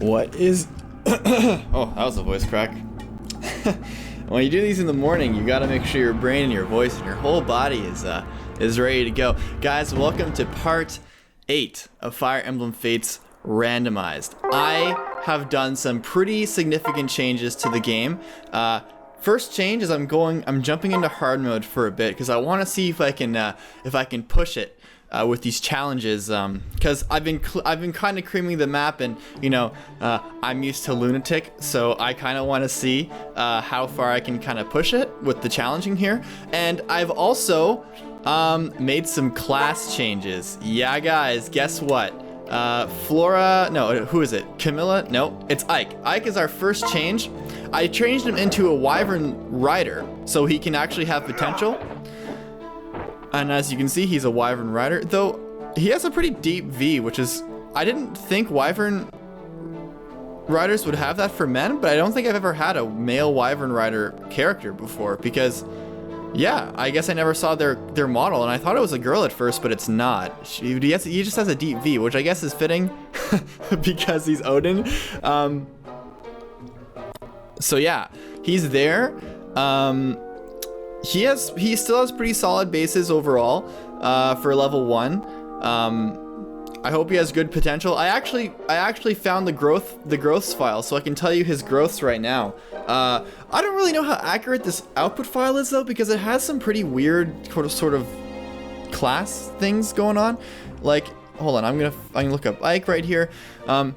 What is... Oh, that was a voice crack. When you do these in the morning, you gotta make sure your brain and your voice and your whole body is ready to go. Guys, welcome to part 8 of Fire Emblem Fates Randomized. I have done some pretty significant changes to the game. First change is I'm jumping into hard mode for a bit because I want to see if I can push it with these challenges, because I've been kind of creaming the map, and I'm used to lunatic, so I kind of want to see how far I can kind of push it with the challenging here. And I've also made some class changes. Yeah, guys, guess what? Flora, no, who is it? Camilla? No, it's Ike. Ike is our first change. I changed him into a Wyvern Rider, so he can actually have potential. And as you can see, he's a Wyvern Rider, though he has a pretty deep V, which is, I didn't think Wyvern Riders would have that for men, but I don't think I've ever had a male Wyvern Rider character before, because, yeah, I guess I never saw their model, and I thought it was a girl at first, but it's not. He just has a deep V, which I guess is fitting, because he's Odin. So yeah, he's there. He still has pretty solid bases overall for level 1. I hope he has good potential. I actually found the growths file, so I can tell you his growths right now. I don't really know how accurate this output file is though, because it has some pretty weird sort of class things going on. Like, hold on, I'm gonna look up Ike right here. And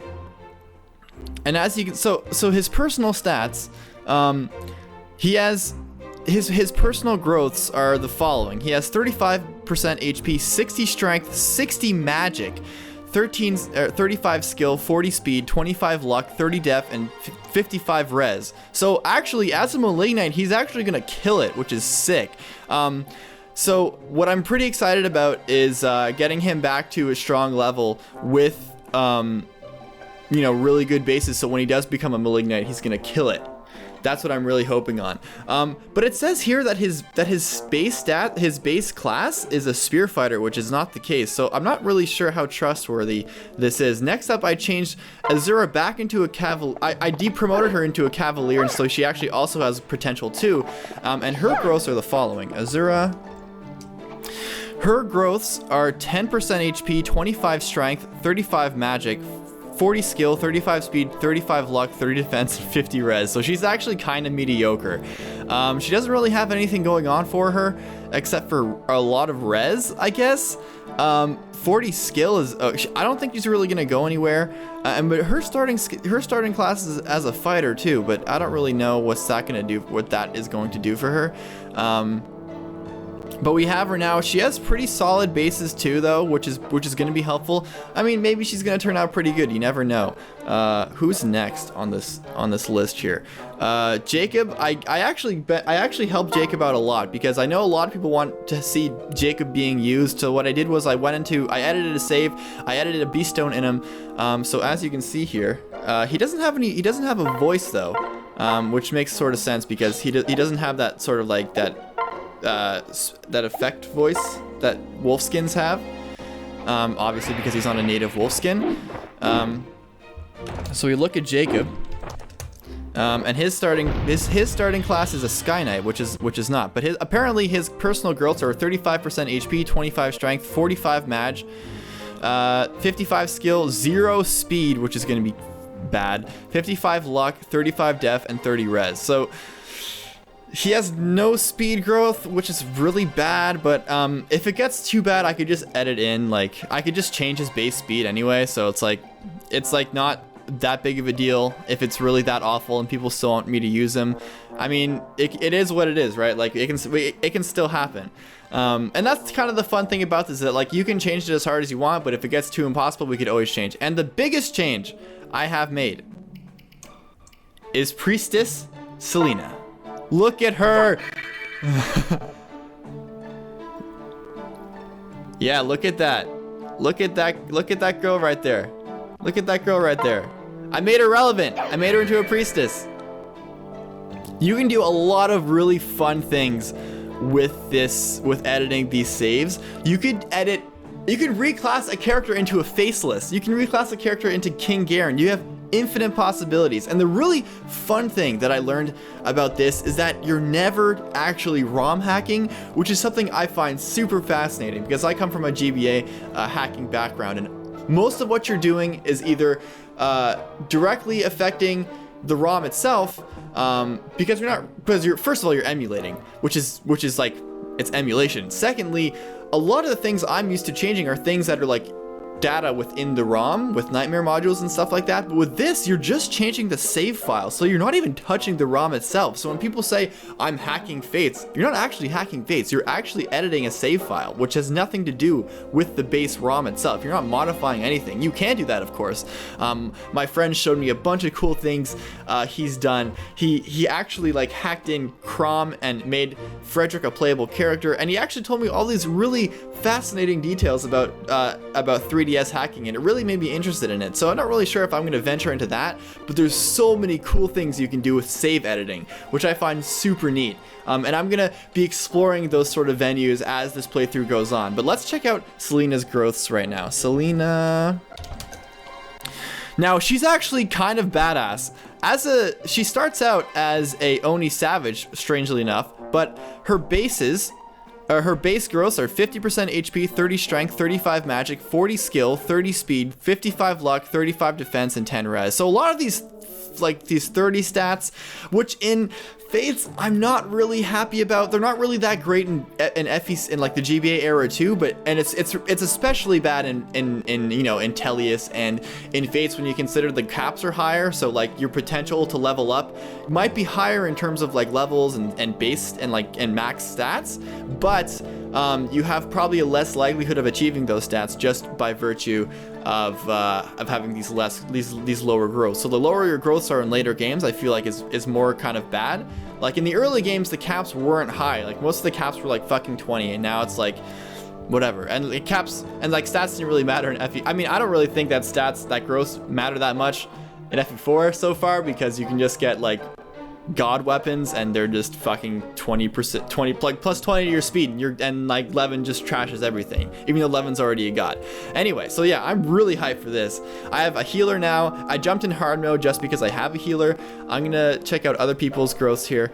as you can, so his personal stats, he has. His personal growths are the following. He has 35% HP, 60 strength, 60 magic, 35 skill, 40 speed, 25 luck, 30 def, and 55 res. So actually, as a Malignite, he's actually gonna kill it, which is sick. So what I'm pretty excited about is getting him back to a strong level with really good bases. So when he does become a Malignite, he's gonna kill it. That's what I'm really hoping on. But it says here that his base class is a spear fighter, which is not the case. So I'm not really sure how trustworthy this is. Next up, I changed Azura back into a cavalier. I depromoted her into a cavalier, and so she actually also has potential too. And her growths are the following. Azura. Her growths are 10% HP, 25 strength, 35 magic, 40 skill, 35 speed, 35 luck, 30 defense, 50 res. So she's actually kind of mediocre. She doesn't really have anything going on for her except for a lot of res, I guess. 40 skill is, I don't think she's really gonna go anywhere. But her starting class is as a fighter too, but I don't really know what that is going to do for her. But we have her now. She has pretty solid bases too, though, which is going to be helpful. I mean, maybe she's going to turn out pretty good. You never know. Who's next on this list here? Jacob. I actually helped Jacob out a lot because I know a lot of people want to see Jacob being used. So what I did was I edited a save. I edited a beast stone in him. So as you can see here, he doesn't have a voice though, which makes sort of sense because he doesn't have that sort of like that effect voice that wolfskins have, obviously because he's on a native wolfskin. So we look at Jacob, and his starting class is a Sky Knight, which is not. But apparently his personal growths are 35% HP, 25 strength, 45 mag, 55 skill, 0 speed, which is going to be bad, 55 luck, 35 def, and 30 res. So he has no speed growth, which is really bad, but if it gets too bad, I could just edit in, like, I could just change his base speed anyway, so it's like not that big of a deal if it's really that awful and people still want me to use him. I mean, it is what it is, right? Like, it can still happen. And that's kind of the fun thing about this, that like you can change it as hard as you want, but if it gets too impossible, we could always change. And the biggest change I have made is Priestess Selena. Look at her. Yeah, look at that. Look at that girl right there. Look at that girl right there. I made her relevant. I made her into a priestess. You can do a lot of really fun things with editing these saves. You could reclass a character into a faceless. You can reclass a character into King Garen. You have infinite possibilities. And the really fun thing that I learned about this is that you're never actually ROM hacking, which is something I find super fascinating because I come from a GBA hacking background, and most of what you're doing is either directly affecting the ROM itself, because you're first of all you're emulating, which is like, it's emulation. Secondly, a lot of the things I'm used to changing are things that are like data within the ROM with nightmare modules and stuff like that. But with this, you're just changing the save file, so you're not even touching the ROM itself. So when people say I'm hacking Fates, you're not actually hacking Fates, you're actually editing a save file, which has nothing to do with the base ROM itself. You're not modifying anything. You can do that, of course. My friend showed me a bunch of cool things he's done. He actually like hacked in Crom and made Frederick a playable character, and he actually told me all these really fascinating details about 3DS hacking, and it really made me interested in it. So I'm not really sure if I'm going to venture into that, but there's so many cool things you can do with save editing, which I find super neat. And I'm going to be exploring those sort of venues as this playthrough goes on. But let's check out Selena's growths right now. Selena. Now, she's actually kind of badass. She starts out as a Oni Savage, strangely enough, but her base growths are 50% HP, 30 strength, 35 magic, 40 skill, 30 speed, 55 luck, 35 defense, and 10 res. So a lot of these 30 stats, which in Fates I'm not really happy about. They're not really that great in FE in like the GBA era too, but it's especially bad in Tellius and in Fates when you consider the caps are higher, so like your potential to level up might be higher in terms of like levels and base and max stats, but you have probably a less likelihood of achieving those stats just by virtue of having these lower growths. So the lower your growths are in later games, I feel like is more kind of bad. Like in the early games, the caps weren't high. Like most of the caps were like fucking 20, and now it's like whatever. And the caps and like stats didn't really matter in FE. I mean, I don't really think that growths matter that much in FE4 so far, because you can just get like god weapons and they're just fucking 20% like plus 20 to your speed, and like Levin just trashes everything, even though Levin's already a god. Anyway, so yeah, I'm really hyped for this. I have a healer now. I jumped in hard mode just because I have a healer. I'm gonna check out other people's growths here.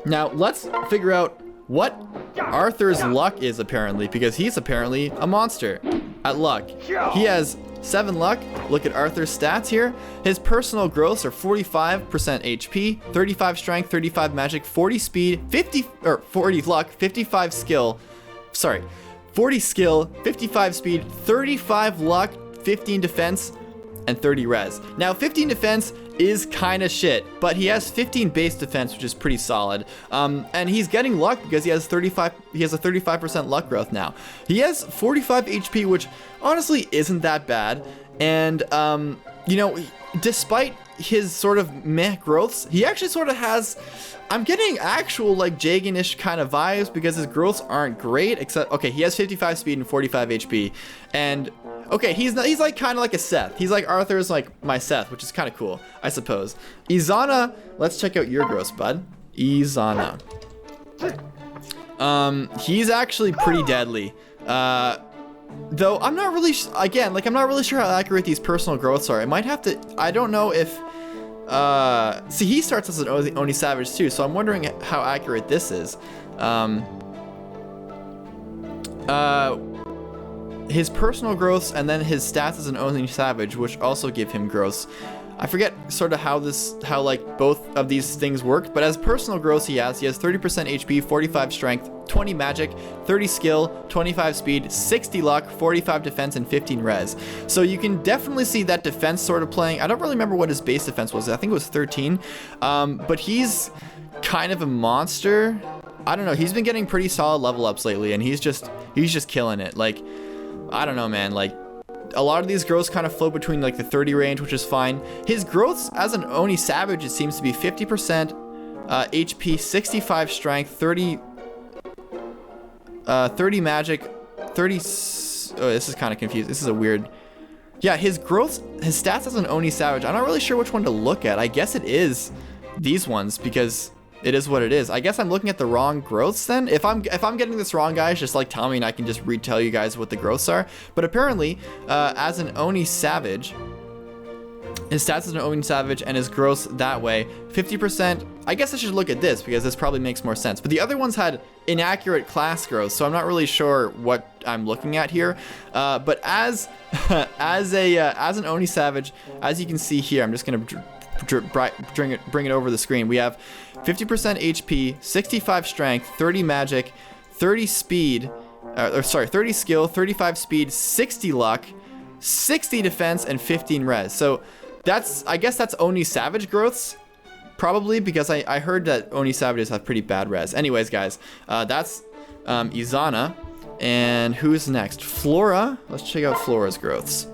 Now let's figure out what Arthur's luck is, apparently, because he's apparently a monster at luck. He has 7 luck. Look at Arthur's stats here. His personal growths are 45% HP, 35 strength, 35 magic, 40 speed, 40 luck, 55 skill. Sorry, 40 skill, 55 speed, 35 luck, 15 defense, and 30 res. Now 15 defense is kind of shit, but he has 15 base defense, which is pretty solid. And he's getting luck because he has a 35% luck growth now. He has 45 HP, which honestly isn't that bad. And despite his sort of meh growths, he actually sort of has, I'm getting actual like Jagan-ish kind of vibes, because his growths aren't great, except, okay, he has 55 speed and 45 HP. And okay, he's like kind of like a Seth. He's like Arthur's like my Seth, which is kind of cool, I suppose. Izana, let's check out your growths, bud. Izana. He's actually pretty deadly. Though I'm not really, I'm not really sure how accurate these personal growths are. I might have to, I don't know if, see, he starts as an Oni Savage too, so I'm wondering how accurate this is. His personal growths and then his stats as an Oni Savage, which also give him growths. I forget sort of how like both of these things work, but as personal growths he has 30% HP, 45 strength, 20 magic, 30 skill, 25 speed, 60 luck, 45 defense, and 15 res. So you can definitely see that defense sort of playing. I don't really remember what his base defense was. I think it was 13, but he's kind of a monster. I don't know. He's been getting pretty solid level ups lately, and he's just killing it. Like, I don't know, man. Like, a lot of these growths kind of float between like the 30 range, which is fine. His growths as an Oni Savage, it seems to be 50% HP, 65 strength, 30 magic, 30. Oh, this is kind of confused. This is a weird. Yeah, his growths, his stats as an Oni Savage, I'm not really sure which one to look at. I guess it is these ones, because it is what it is. I guess I'm looking at the wrong growths then. If I'm getting this wrong, guys, just like tell me and I can just retell you guys what the growths are. But apparently, as an Oni Savage, His stats as an Oni Savage and his growth that way. 50%. I guess I should look at this because this probably makes more sense. But the other ones had inaccurate class growth, so I'm not really sure what I'm looking at here. But as as an Oni Savage, as you can see here, I'm just gonna bring it over the screen. We have 50% HP, 65 Strength, 30 Magic, 30 Speed, 30 Skill, 35 Speed, 60 Luck, 60 Defense, and 15 Res. So I guess that's Oni Savage growths, probably, because I heard that Oni Savages have pretty bad res. Anyways, guys, that's Izana. And who's next? Flora. Let's check out Flora's growths.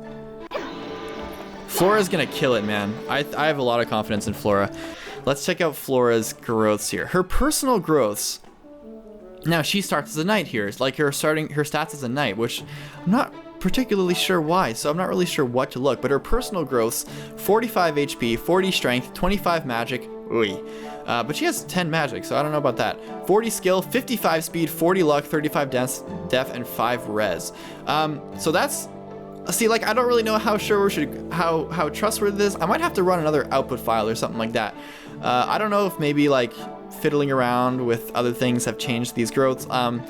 Flora's gonna kill it, man. I have a lot of confidence in Flora. Let's check out Flora's growths here. Her personal growths. Now, she starts as a knight here. It's like her stats as a knight, which I'm not particularly sure why, so I'm not really sure what to look. But her personal growths: 45 HP, 40 Strength, 25 Magic. Ooh. But she has 10 Magic, so I don't know about that. 40 Skill, 55 Speed, 40 Luck, 35 Def, and 5 Res. So that's... See, like, I don't really know how trustworthy this is. I might have to run another output file or something like that. I don't know if maybe, like, fiddling around with other things have changed these growths. I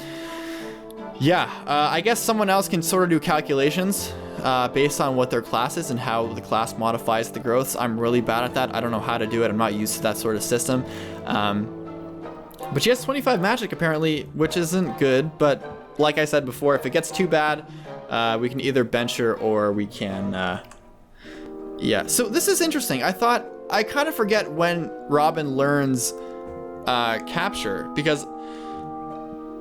guess someone else can sort of do calculations based on what their class is and how the class modifies the growths. I'm really bad at that. I don't know how to do it. I'm not used to that sort of system. But she has 25 Magic apparently, which isn't good. But like I said before, if it gets too bad, we can either bench her or we can... So this is interesting. I kind of forget when Robin learns capture, because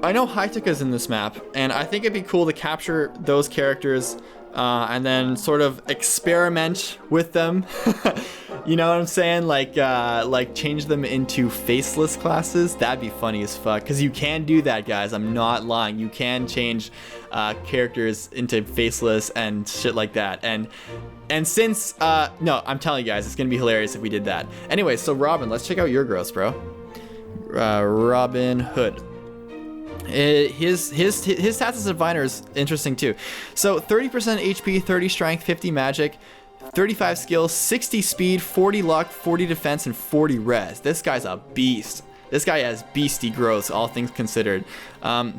I know Hytaka's in this map, and I think it'd be cool to capture those characters and then sort of experiment with them. You know what I'm saying? Like change them into faceless classes. That'd be funny as fuck, because you can do that, guys. I'm not lying. You can change characters into faceless and shit like that. And since no, I'm telling you guys, it's gonna be hilarious if we did that. Anyway, so Robin, let's check out your growths, bro. Robin Hood. His stats as a diviner is interesting too. So 30% HP, 30 Strength, 50 Magic, 35 Skill, 60 Speed, 40 Luck, 40 Defense, and 40 Res. This guy's a beast. This guy has beastie growths, all things considered.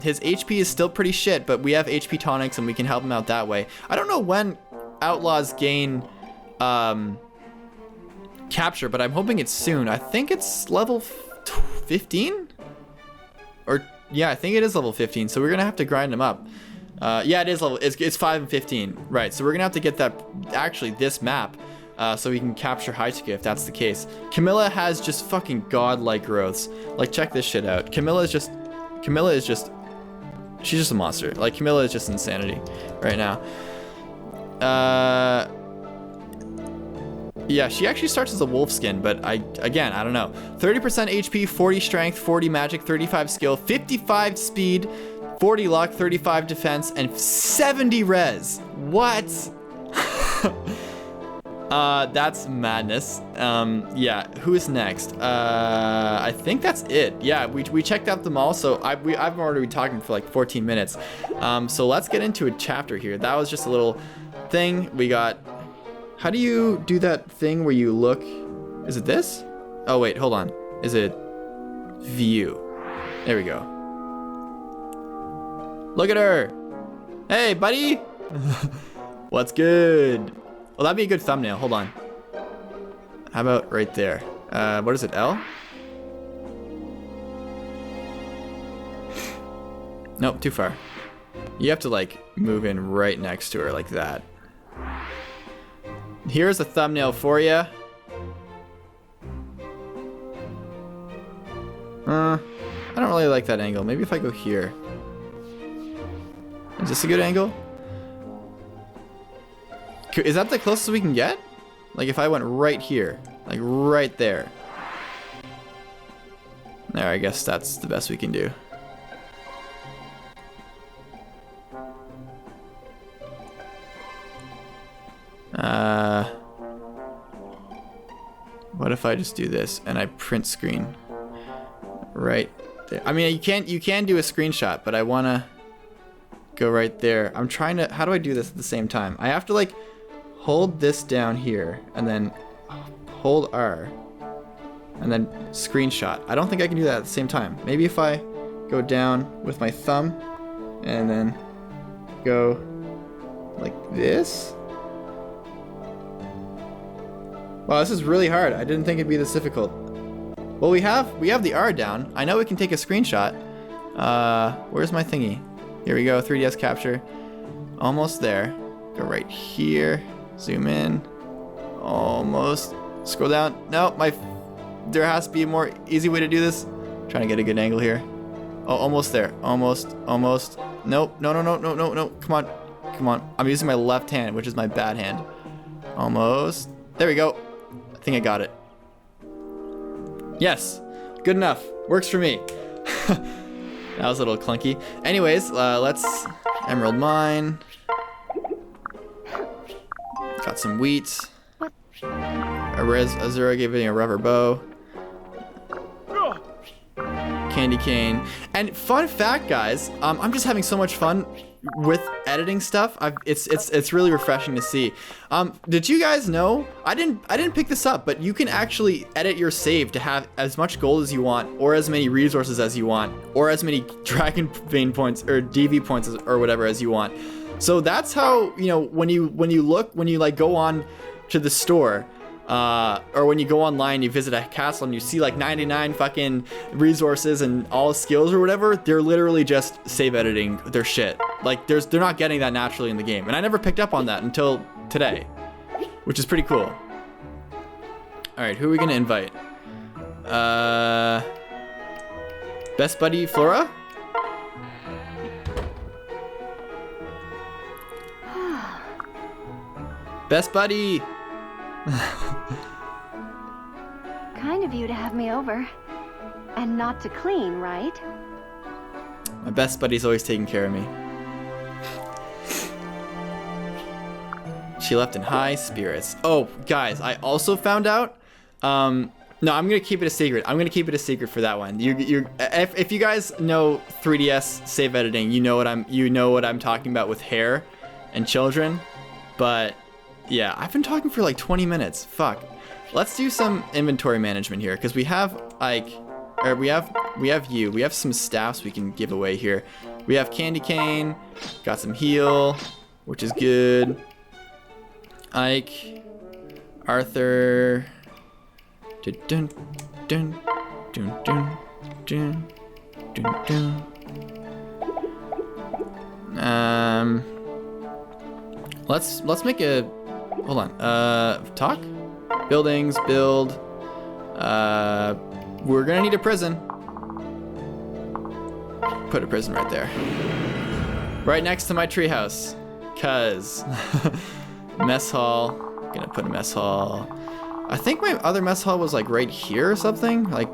His HP is still pretty shit, but we have HP tonics and we can help him out that way. I don't know when Outlaws gain capture, but I'm hoping it's soon. I think it's level 15? Or yeah, I think it is level 15, so we're gonna have to grind him up. Yeah, it is level. It's 5 and 15, right? So we're gonna have to get that. Actually, this map, so we can capture Hytaka if that's the case. Camilla has just fucking godlike growths. Like, check this shit out. Camilla is just. She's just a monster. Like, Camilla is just insanity right now. Yeah, she actually starts as a wolf skin, but I don't know. 30% HP, 40 Strength, 40 Magic, 35 Skill, 55 Speed, 40 Luck, 35 Defense, and 70 Res. What? That's madness. Yeah, who is next? I think that's it. Yeah, we checked out them all, so I've already been talking for like 14 minutes. So let's get into a chapter here. That was just a little thing. We got... How do you do that thing where you look? Is it this? Oh, wait, hold on. Is it view? There we go. Look at her. Hey, buddy. What's good? Well, that'd be a good thumbnail. Hold on. How about right there? What is it, L? Nope, too far. You have to, like, move in right next to her like that. Here's a thumbnail for you. I don't really like that angle. Maybe if I go here. Is this a good angle? Is that the closest we can get? Like if I went right here, like right there. There, I guess that's the best we can do. What if I just do this and I print screen right there? I mean, you can do a screenshot, but I wanna go right there. I'm trying to, how do I do this at the same time? I have to like hold this down here, and then hold R, and then screenshot. I don't think I can do that at the same time. Maybe if I go down with my thumb, and then go like this. Wow, this is really hard. I didn't think it'd be this difficult. Well, we have the R down. I know we can take a screenshot. Where's my thingy? Here we go, 3DS capture. Almost there. Go right here. Zoom in. Almost. Scroll down. No, there has to be a more easy way to do this. Trying to get a good angle here. Oh, almost there. Almost. Nope. No. Come on. I'm using my left hand, which is my bad hand. Almost. There we go. I think I got it. Yes. Good enough. Works for me. That was a little clunky. Anyways, let's emerald mine. Got some wheat. Azura gave me a rubber bow. Candy cane. And fun fact, guys, I'm just having so much fun with editing stuff. It's really refreshing to see. Did you guys know? I didn't pick this up, but you can actually edit your save to have as much gold as you want, or as many resources as you want, or as many dragon vein points or DV points or whatever as you want. So that's how, you know, when you like go on to the store, or when you go online, you visit a castle and you see like 99 fucking resources and all skills or whatever, they're literally just save editing their shit. Like they're not getting that naturally in the game. And I never picked up on that until today, which is pretty cool. All right, who are we gonna invite? Best buddy Flora? Best buddy! Kind of you to have me over. And not to clean, right? My best buddy's always taking care of me. She left in high spirits. Oh, guys, I also found out. No, I'm gonna keep it a secret. I'm gonna keep it a secret for that one. If you guys know 3DS save editing, you know what I'm talking about with hair and children. But yeah, I've been talking for like 20 minutes. Fuck. Let's do some inventory management here, because we have we have some staffs we can give away here. We have candy cane, got some heal, which is good. Ike, Arthur. Dun dun dun dun dun dun dun. Let's make a, hold on, talk? Buildings, build. We're gonna need a prison. Put a prison right there. Right next to my treehouse. Cause mess hall, gonna put a mess hall. I think my other mess hall was like right here or something. Like,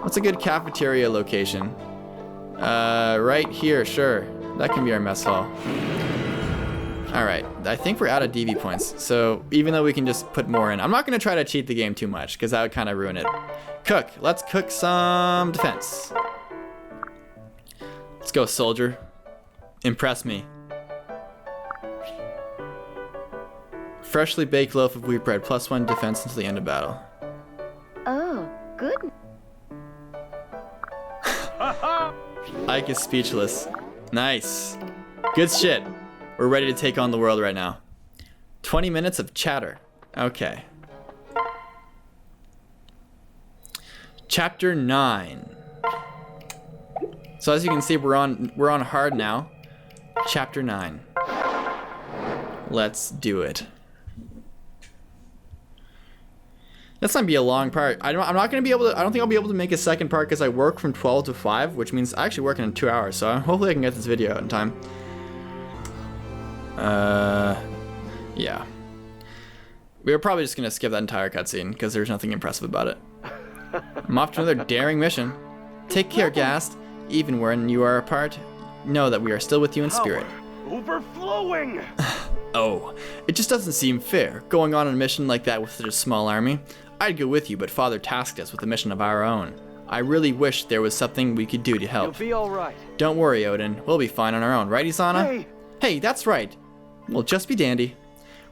what's a good cafeteria location? Right here, sure. That can be our mess hall. All right, I think we're out of DV points. So even though we can just put more in, I'm not gonna try to cheat the game too much because that would kind of ruin it. Cook, let's cook some defense. Let's go, soldier. Impress me. Freshly baked loaf of wheat bread, +1 defense until the end of battle. Oh, good. Ike is speechless. Nice. Good shit. We're ready to take on the world right now. 20 minutes of chatter. Okay. Chapter 9. So as you can see, we're on hard now. Chapter 9. Let's do it. That's gonna be a long part. I'm not gonna be able to. I don't think I'll be able to make a second part because I work from 12 to 5, which means I actually work in 2 hours. So hopefully I can get this video out in time. Yeah. We were probably just gonna skip that entire cutscene because there's nothing impressive about it. I'm off to another daring mission. Take care, Ghast. Even when you are apart, know that we are still with you in spirit. Overflowing! Oh, it just doesn't seem fair, going on a mission like that with such a small army. I'd go with you, but Father tasked us with a mission of our own. I really wish there was something we could do to help. You'll be alright. Don't worry, Odin. We'll be fine on our own, right, Isana? Hey! Hey, that's right. We'll just be dandy.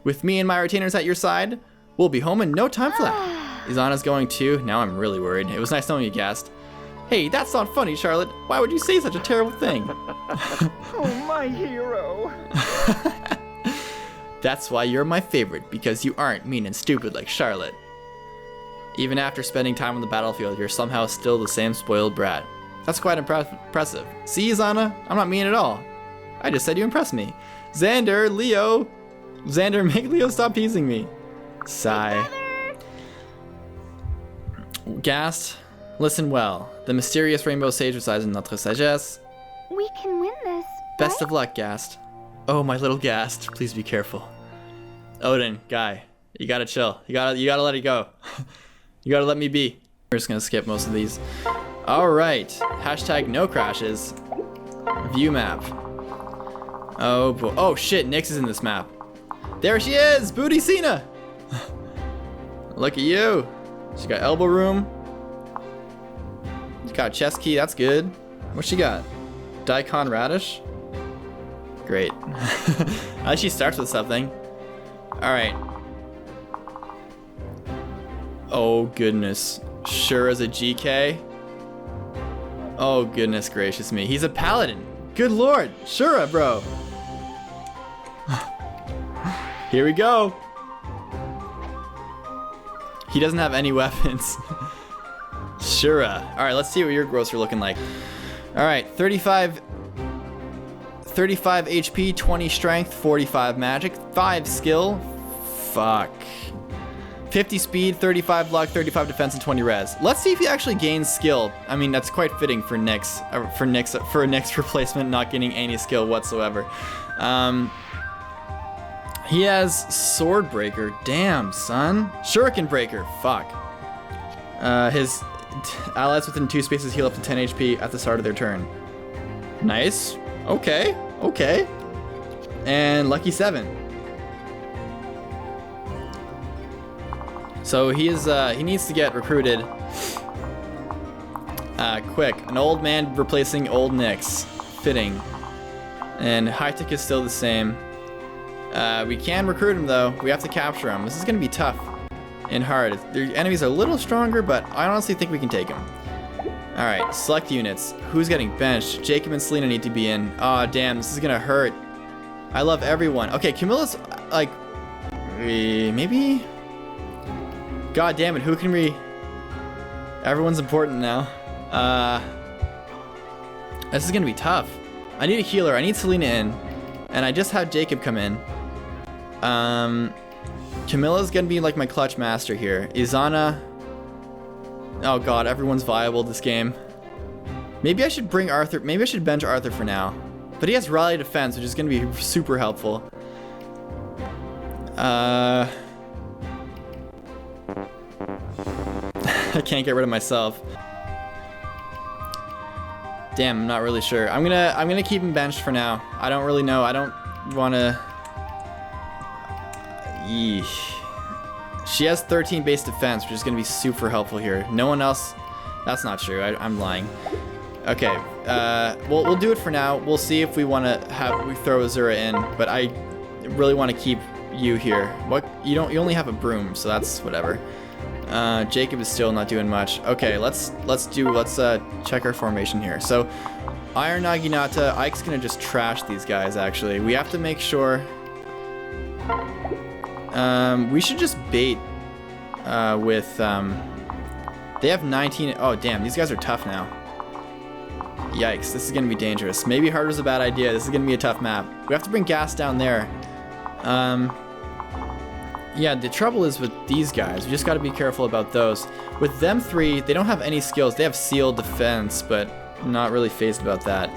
With me and my retainers at your side, we'll be home in no time flat. Izana's going too. Now I'm really worried. It was nice knowing you, Ghast. Hey, that's not funny, Charlotte. Why would you say such a terrible thing? Oh, my hero. That's why you're my favorite, because you aren't mean and stupid like Charlotte. Even after spending time on the battlefield, you're somehow still the same spoiled brat. That's quite impressive. See, Izana? I'm not mean at all. I just said you impressed me. Xander, Leo. Xander, make Leo stop teasing me. Sigh. Ghast, listen well. The mysterious rainbow sage resides in notre sagesse. We can win this. Best of luck, Ghast. Oh, my little Ghast. Please be careful. Odin, guy, you gotta chill. You gotta let it go. You gotta let me be. We're just gonna skip most of these. All right. Hashtag no crashes. View map. Oh boy. Oh shit, Nyx is in this map. There she is, Booty Selena. Look at you. She got elbow room. She got a chest key, that's good. What she got? Daikon radish? Great. At least she starts with something. Alright. Oh goodness. Sure as a GK? Oh goodness gracious me. He's a paladin. Good lord. Shura, bro. Here we go. He doesn't have any weapons. Shura. Alright, let's see what your growths are looking like. Alright, 35 HP, 20 strength, 45 magic, 5 skill. Fuck. 50 speed, 35 luck, 35 defense, and 20 res. Let's see if he actually gains skill. I mean, that's quite fitting for Nyx, for a Nyx replacement not getting any skill whatsoever. He has Sword Breaker. Damn, son. Shuriken Breaker. Fuck. His allies within 2 spaces heal up to 10 HP at the start of their turn. Nice. Okay. Okay. And Lucky 7. So he needs to get recruited quick. An old man replacing old Nyx. Fitting. And High-Tech is still the same. We can recruit him though. We have to capture him. This is gonna be tough and hard. The enemies are a little stronger, but I honestly think we can take him. All right, select units. Who's getting benched? Jacob and Selena need to be in. Aw, damn, this is gonna hurt. I love everyone. Okay, Camilla's like, maybe? God damn it, who can we? Everyone's important now. This is gonna be tough. I need a healer, I need Selena in. And I just had Jacob come in. Camilla's gonna be like my clutch master here. Izana. Oh god, everyone's viable this game. Maybe I should bring Arthur. Maybe I should bench Arthur for now. But he has rally defense, which is gonna be super helpful. I can't get rid of myself. Damn, I'm not really sure. I'm gonna keep him benched for now. I don't really know. I don't wanna. Yeesh. She has 13 base defense, which is gonna be super helpful here. No one else. That's not true. I'm lying. Okay. We'll do it for now. We'll see if we wanna we throw Azura in, but I really want to keep you here. What? You only have a broom, so that's whatever. Jacob is still not doing much. Okay, let's check our formation here. So, Iron Naginata, Ike's gonna just trash these guys. Actually, we have to make sure. We should just bait with. They have 19. Oh damn, these guys are tough now. Yikes, this is gonna be dangerous. Maybe Harder's a bad idea. This is gonna be a tough map. We have to bring Ghast down there. Yeah, the trouble is with these guys, we just got to be careful about those. With them three, they don't have any skills. They have sealed defense, but I'm not really phased about that.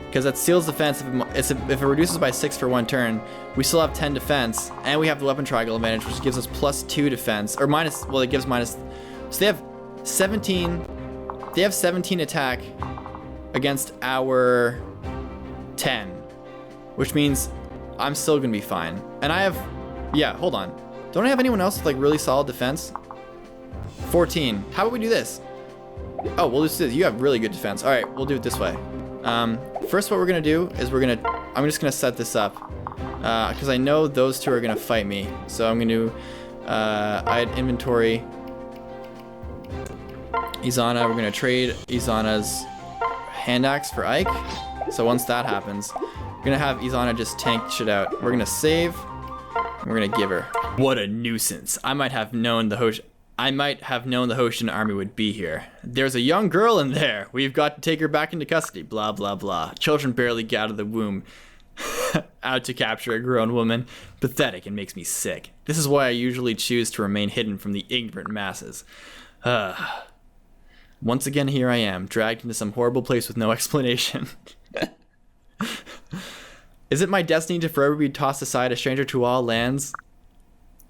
Because that seals defense, if it reduces by 6 for 1 turn, we still have 10 defense, and we have the weapon triangle advantage, which gives us +2 defense, or minus, well, it gives minus, so they have 17 attack against our 10, which means I'm still going to be fine. And I have, yeah, hold on. Don't I have anyone else with like really solid defense? 14. How about we do this? Oh, we'll just do this. You have really good defense. All right, we'll do it this way. First, what we're gonna do is I'm just gonna set this up. because I know those two are gonna fight me. So I'm gonna I had inventory Izana. We're gonna trade Izana's hand axe for Ike. So once that happens, we're gonna have Izana just tank shit out. We're gonna save. And we're gonna give her. What a nuisance! I might have known the Hoshin army would be here. There's a young girl in there. We've got to take her back into custody. Blah blah blah. Children barely get out of the womb. Out to capture a grown woman. Pathetic and makes me sick. This is why I usually choose to remain hidden from the ignorant masses. Once again, here I am, dragged into some horrible place with no explanation. Is it my destiny to forever be tossed aside, a stranger to all lands?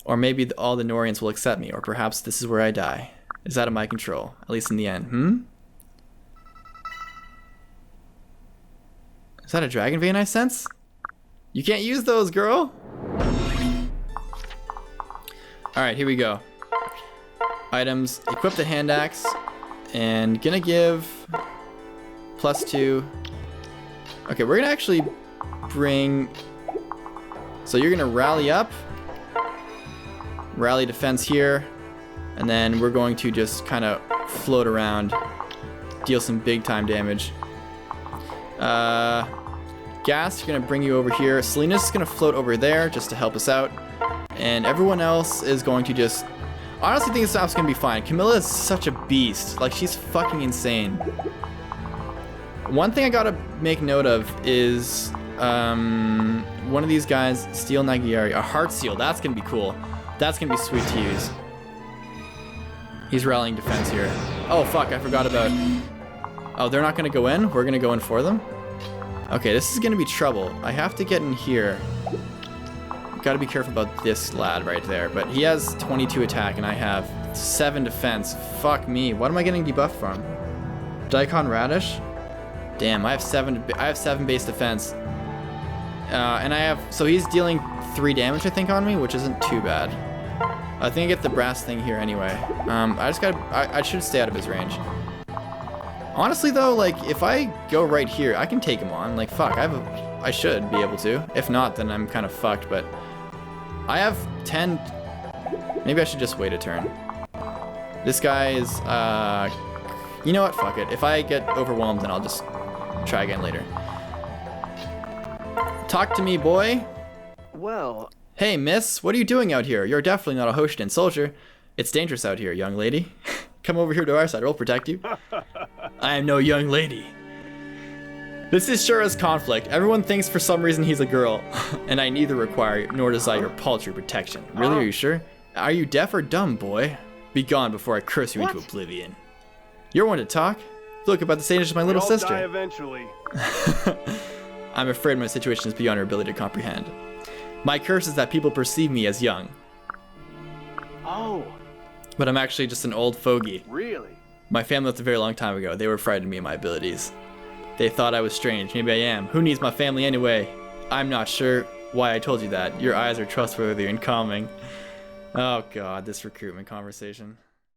Or maybe all the Norians will accept me, or perhaps this is where I die. It's out of my control, at least in the end. Is that a dragon vein I sense? You can't use those, girl! Alright, here we go. Items, equip the hand axe, and gonna give +2. Okay, we're gonna actually bring... So you're gonna rally up, rally defense here, and then we're going to just kind of float around, deal some big time damage. Ghast, you're gonna bring you over here. Selena's just gonna float over there just to help us out, and everyone else is going to just... Honestly, think this map's gonna be fine. Camilla is such a beast. Like, she's fucking insane. One thing I gotta make note of is one of these guys, Steel Nagiari, a Heart Seal. That's gonna be cool. That's gonna be sweet to use. He's rallying defense here. Oh fuck, I forgot about... Oh, they're not gonna go in? We're gonna go in for them? Okay, this is gonna be trouble. I have to get in here. Gotta be careful about this lad right there. But he has 22 attack and I have 7 defense. Fuck me. What am I getting debuffed from? Daikon Radish? Damn, I have 7 base defense. And I have... So he's dealing 3 damage, I think, on me, which isn't too bad. I think I get the brass thing here anyway. I should stay out of his range. Honestly though, like, if I go right here, I can take him on. Like, fuck, I should be able to. If not, then I'm kind of fucked, but I have 10... Maybe I should just wait a turn. This guy is, you know what, fuck it. If I get overwhelmed, then I'll just try again later. Talk to me, boy. Well... Hey, miss, what are you doing out here? You're definitely not a Hoshidan soldier. It's dangerous out here, young lady. Come over here to our side, we'll protect you. I am no young lady. This is sure as conflict. Everyone thinks for some reason he's a girl, and I neither require nor desire paltry protection. Really, are you sure? Are you deaf or dumb, boy? Be gone before I curse you into oblivion. You're one to talk. Look, about the same age as my little sister. Die eventually. I'm afraid my situation is beyond our ability to comprehend. My curse is that people perceive me as young. Oh. But I'm actually just an old fogey. Really? My family left a very long time ago. They were frightened of me and my abilities. They thought I was strange. Maybe I am. Who needs my family anyway? I'm not sure why I told you that. Your eyes are trustworthy and calming. Oh god, this recruitment conversation.